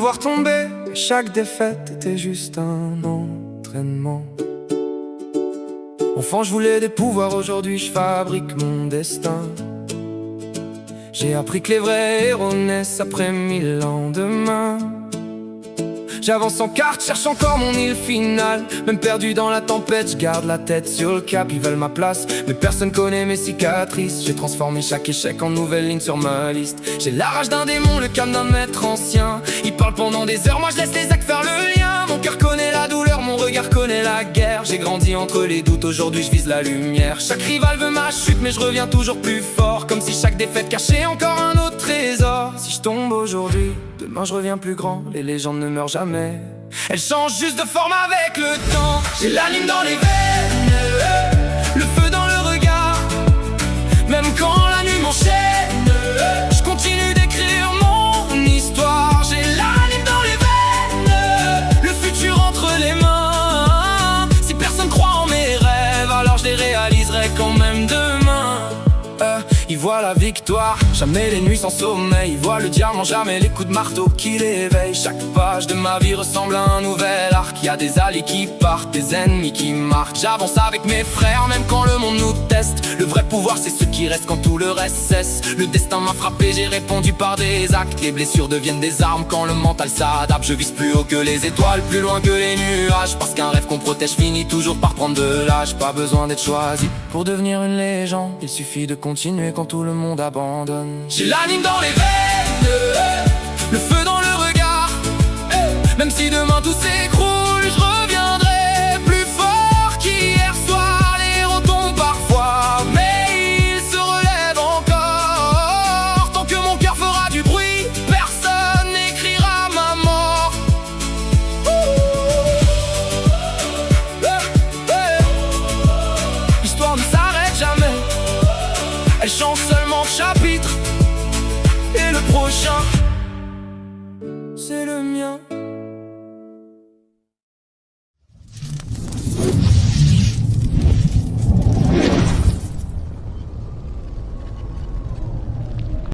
devoir tomber, et chaque défaite était juste un entraînement. Enfant, je voulais des pouvoirs, aujourd'hui je fabrique mon destin. J'ai appris que les vrais héros naissent après 1000 lendemains. J'avance en carte, cherche encore mon île finale. Même perdu dans la tempête, je garde la tête sur le cap. Ils veulent ma place, mais personne connaît mes cicatrices. J'ai transformé chaque échec en nouvelle ligne sur ma liste. J'ai la rage d'un démon, le calme d'un maître ancien. Ils parlent pendant des heures, moi je laisse les actes faire le lien. Mon cœur connaît la douleur, mon regard connaît la guerre. J'ai grandi entre les doutes, aujourd'hui je vise la lumière. Chaque rival veut ma chute, mais je reviens toujours plus fort. Comme si chaque défaite cachait encore un autre trésor. Si je tombe aujourd'hui, demain je reviens plus grand. Les légendes ne meurent jamais, elles changent juste de forme avec le temps. J'ai l'anime dans les veines, le feu dans le regard. Même quand la nuit m'enchaîne, je continue d'écrire mon histoire. J'ai l'anime dans les veines, le futur entre les mains. Si personne croit en mes rêves, alors je les réaliserai quand même demain. Ils voient la victoire, jamais les nuits sans sommeil. Ils voient le diamant, jamais les coups de marteau qui l'éveillent. Chaque page de ma vie ressemble à un nouvel arc. Il y a des alliés qui partent, des ennemis qui marquent. J'avance avec mes frères, même quand le monde nous teste. Le vrai pouvoir, c'est ce qui reste quand tout le reste cesse. Le destin m'a frappé, j'ai répondu par des actes. Les blessures deviennent des armes quand le mental s'adapte. Je vise plus haut que les étoiles, plus loin que les nuages. Parce qu'un rêve qu'on protège finit toujours par prendre de l'âge. Pas besoin d'être choisi pour devenir une légende, il suffit de continuer quand tout le monde abandonne. J'ai l'anime dans les veines, le feu dans le regard. Même si demain tout s'écroule, je reviendrai plus fort qu'hier soir. Les héros tombent parfois, mais ils se relèvent encore. Tant que mon cœur fera du bruit, personne n'écrira ma mort. L'histoire ne s'arrête jamais, elle change seulement de chapitre. Et le prochain, c'est le mien.